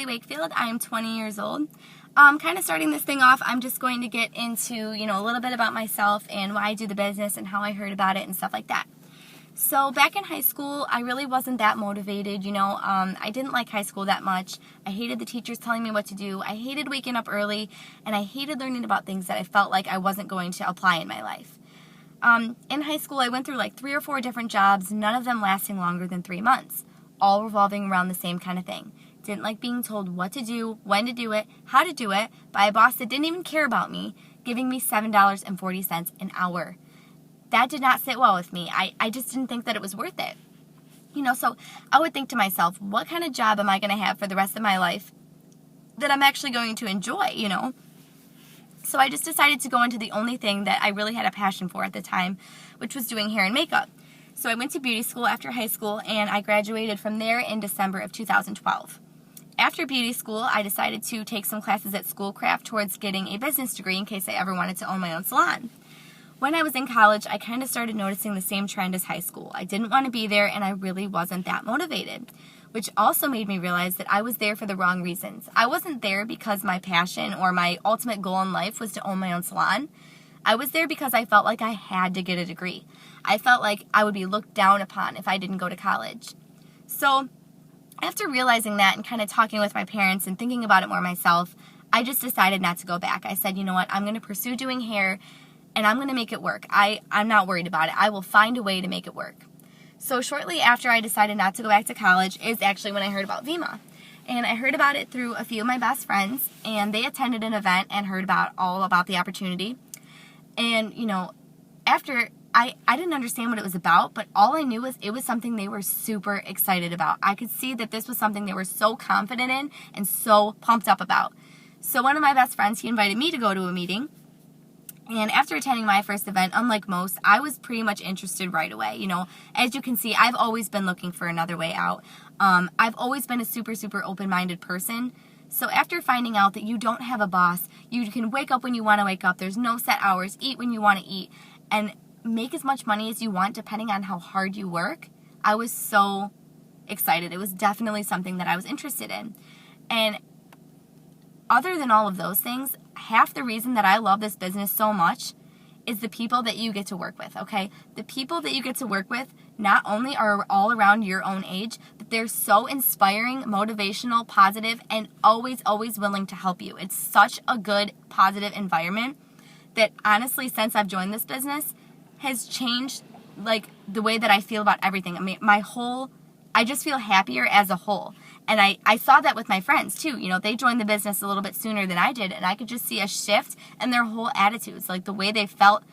Wakefield. I am 20 years old. Kind of starting this thing off, I'm just going to get into, a little bit about myself and why I do the business and how I heard about it and stuff like that. So back in high school, I really wasn't that motivated, I didn't like high school that much. I hated the teachers telling me what to do. I hated waking up early, and I hated learning about things that I felt like I wasn't going to apply in my life. In high school, I went through like 3 or 4 different jobs, none of them lasting longer than 3 months, all revolving around the same kind of thing. Didn't like being told what to do, when to do it, how to do it, by a boss that didn't even care about me, giving me $7.40 an hour. That did not sit well with me. I just didn't think that it was worth it. So I would think to myself, what kind of job am I going to have for the rest of my life that I'm actually going to enjoy, So I just decided to go into the only thing that I really had a passion for at the time, which was doing hair and makeup. So I went to beauty school after high school, and I graduated from there in December of 2012. After beauty school, I decided to take some classes at Schoolcraft towards getting a business degree in case I ever wanted to own my own salon. When I was in college, I kind of started noticing the same trend as high school. I didn't want to be there, and I really wasn't that motivated, which also made me realize that I was there for the wrong reasons. I wasn't there because my passion or my ultimate goal in life was to own my own salon. I was there because I felt like I had to get a degree. I felt like I would be looked down upon if I didn't go to college. So after realizing that and kind of talking with my parents and thinking about it more myself, I just decided not to go back. I said, you know what, I'm going to pursue doing hair, and I'm going to make it work. I'm not worried about it. I will find a way to make it work. So shortly after I decided not to go back to college is actually when I heard about Vemma. And I heard about it through a few of my best friends, and they attended an event and heard all about the opportunity. And, after I didn't understand what it was about, but all I knew was it was something they were super excited about. I could see that this was something they were so confident in and so pumped up about. So one of my best friends, he invited me to go to a meeting. And after attending my first event, unlike most, I was pretty much interested right away. As you can see, I've always been looking for another way out. I've always been a super, super open-minded person. So after finding out that you don't have a boss, you can wake up when you want to wake up, there's no set hours, eat when you want to eat, and make as much money as you want depending on how hard you work, I was so excited. It was definitely something that I was interested in. And other than all of those things, half the reason that I love this business so much is the people that you get to work with, okay? The people that you get to work with not only are all around your own age, but they're so inspiring, motivational, positive, and always, always willing to help you. It's such a good, positive environment that honestly, since I've joined this business, has changed the way that I feel about everything. I mean, I just feel happier as a whole. And I saw that with my friends too. They joined the business a little bit sooner than I did, and I could just see a shift in their whole attitudes. The way they felt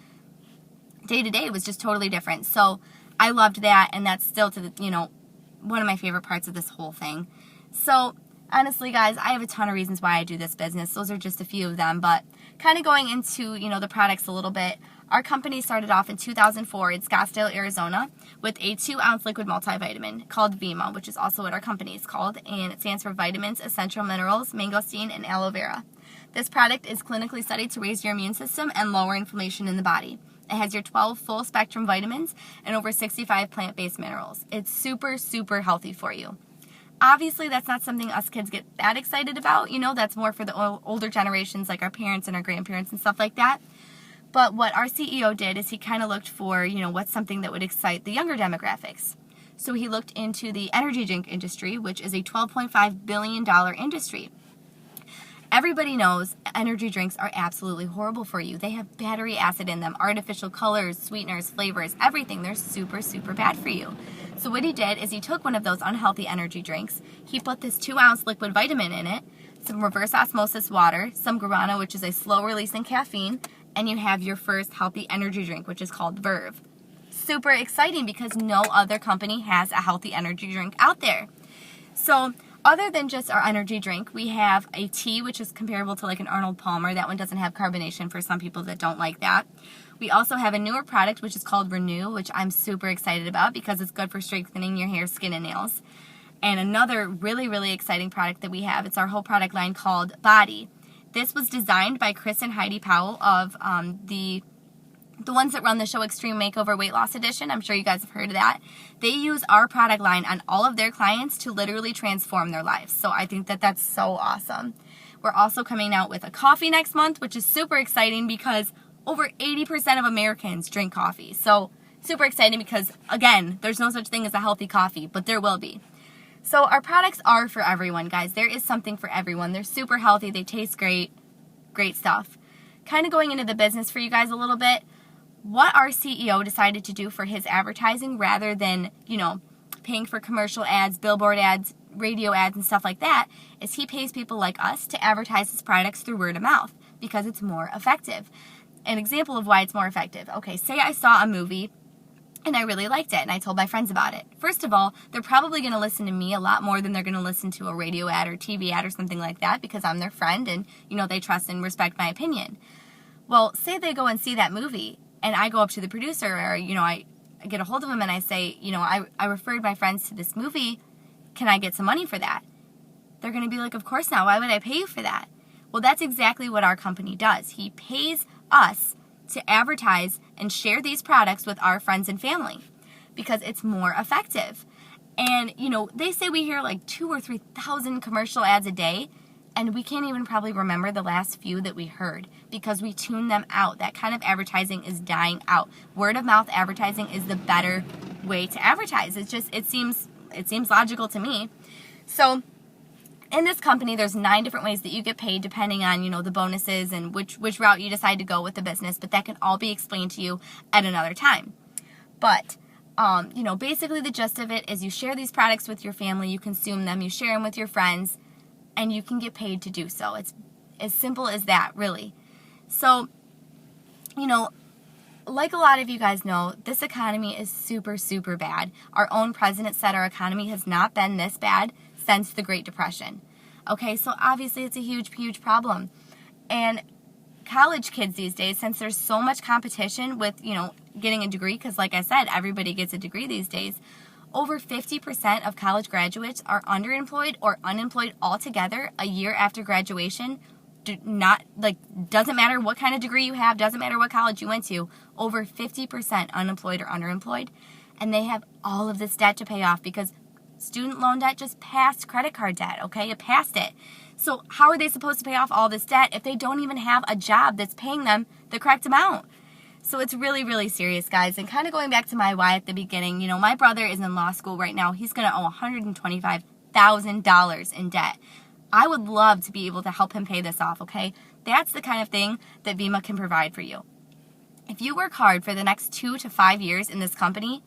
day to day was just totally different. So I loved that, and that's still one of my favorite parts of this whole thing. So honestly, guys, I have a ton of reasons why I do this business. Those are just a few of them, but kind of going into, the products a little bit. Our company started off in 2004 in Scottsdale, Arizona, with a 2-ounce liquid multivitamin called Vemma, which is also what our company is called, and it stands for Vitamins, Essential Minerals, Mangosteen, and Aloe Vera. This product is clinically studied to raise your immune system and lower inflammation in the body. It has your 12 full-spectrum vitamins and over 65 plant-based minerals. It's super, super healthy for you. Obviously, that's not something us kids get that excited about. That's more for the older generations, like our parents and our grandparents and stuff like that. But what our CEO did is he kind of looked for, what's something that would excite the younger demographics. So he looked into the energy drink industry, which is a $12.5 billion industry. Everybody knows energy drinks are absolutely horrible for you. They have battery acid in them, artificial colors, sweeteners, flavors, everything. They're super, super bad for you. So what he did is he took one of those unhealthy energy drinks, he put this 2-ounce liquid vitamin in it, some reverse osmosis water, some guarana, which is a slow-releasing caffeine, and you have your first healthy energy drink, which is called Verve. Super exciting because no other company has a healthy energy drink out there. So other than just our energy drink, we have a tea, which is comparable to an Arnold Palmer. That one doesn't have carbonation for some people that don't like that. We also have a newer product, which is called Renew, which I'm super excited about because it's good for strengthening your hair, skin, and nails. And another really, really exciting product that we have, it's our whole product line called Body. This was designed by Chris and Heidi Powell of the the ones that run the show Extreme Makeover Weight Loss Edition, I'm sure you guys have heard of that. They use our product line on all of their clients to literally transform their lives. So I think that that's so awesome. We're also coming out with a coffee next month, which is super exciting because over 80% of Americans drink coffee. So super exciting because, again, there's no such thing as a healthy coffee, but there will be. So our products are for everyone, guys. There is something for everyone. They're super healthy. They taste great. Great stuff. Kind of going into the business for you guys a little bit. What our CEO decided to do for his advertising rather than, paying for commercial ads, billboard ads, radio ads, and stuff like that, is he pays people like us to advertise his products through word of mouth because it's more effective. An example of why it's more effective. Okay, say I saw a movie and I really liked it and I told my friends about it. First of all, they're probably going to listen to me a lot more than they're going to listen to a radio ad or TV ad or something like that because I'm their friend and, they trust and respect my opinion. Well, say they go and see that movie and I go up to the producer or, I get a hold of them and I say, I referred my friends to this movie. Can I get some money for that? They're going to be like, of course not. Why would I pay you for that? Well, that's exactly what our company does. He pays us to advertise and share these products with our friends and family because it's more effective. And, they say we hear like 2,000 or 3,000 commercial ads a day, and we can't even probably remember the last few that we heard because we tune them out. That kind of advertising is dying out. Word of mouth advertising is the better way to advertise. It seems logical to me. So in this company, there's 9 different ways that you get paid depending on, the bonuses and which route you decide to go with the business, but that can all be explained to you at another time. But, basically the gist of it is you share these products with your family, you consume them, you share them with your friends, and you can get paid to do so. It's as simple as that, really. So, like a lot of you guys know, this economy is super, super bad. Our own president said our economy has not been this bad since the Great Depression. Okay, so obviously it's a huge, huge problem. And college kids these days, since there's so much competition with, getting a degree, because like I said, everybody gets a degree these days, over 50% of college graduates are underemployed or unemployed altogether a year after graduation. Doesn't matter what kind of degree you have, doesn't matter what college you went to, over 50% unemployed or underemployed. And they have all of this debt to pay off because student loan debt just passed credit card debt, okay? It passed it. So how are they supposed to pay off all this debt if they don't even have a job that's paying them the correct amount? So it's really, really serious, guys. And kind of going back to my why at the beginning, my brother is in law school right now. He's going to owe $125,000 in debt. I would love to be able to help him pay this off, okay? That's the kind of thing that Vemma can provide for you. If you work hard for the next 2 to 5 years in this company,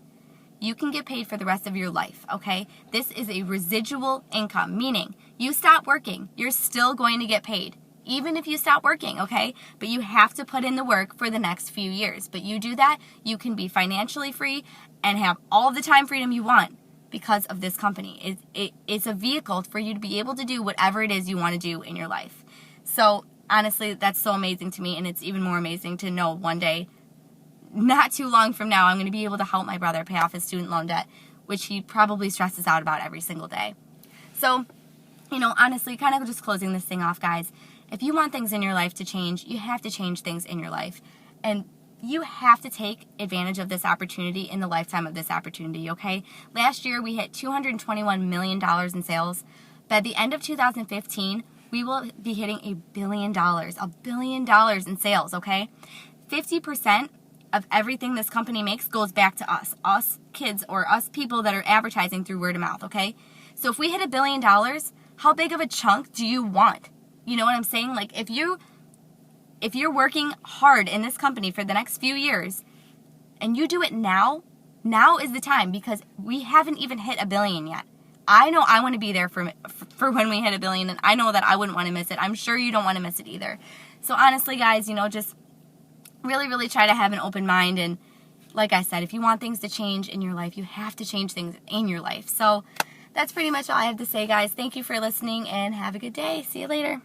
you can get paid for the rest of your life, okay? This is a residual income, meaning you stop working, you're still going to get paid, even if you stop working, okay? But you have to put in the work for the next few years. But you do that, you can be financially free and have all the time freedom you want because of this company. It's a vehicle for you to be able to do whatever it is you want to do in your life. So honestly, that's so amazing to me, and it's even more amazing to know one day, not too long from now, I'm going to be able to help my brother pay off his student loan debt, which he probably stresses out about every single day. So, honestly, kind of just closing this thing off, guys, if you want things in your life to change, you have to change things in your life. And you have to take advantage of this opportunity in the lifetime of this opportunity, okay? Last year, we hit $221 million in sales. By the end of 2015, we will be hitting $1 billion in sales, okay? 50% of everything this company makes goes back to us kids or us people that are advertising through word of mouth, okay? So if we hit $1 billion, how big of a chunk do you want? You know what I'm saying? Like if you're working hard in this company for the next few years and you do it now is the time because we haven't even hit $1 billion yet. I know I want to be there for when we hit $1 billion, and I know that I wouldn't want to miss it. I'm sure you don't want to miss it either. So honestly, guys, just really, really try to have an open mind. And like I said, if you want things to change in your life, you have to change things in your life. So that's pretty much all I have to say, guys. Thank you for listening and have a good day. See you later.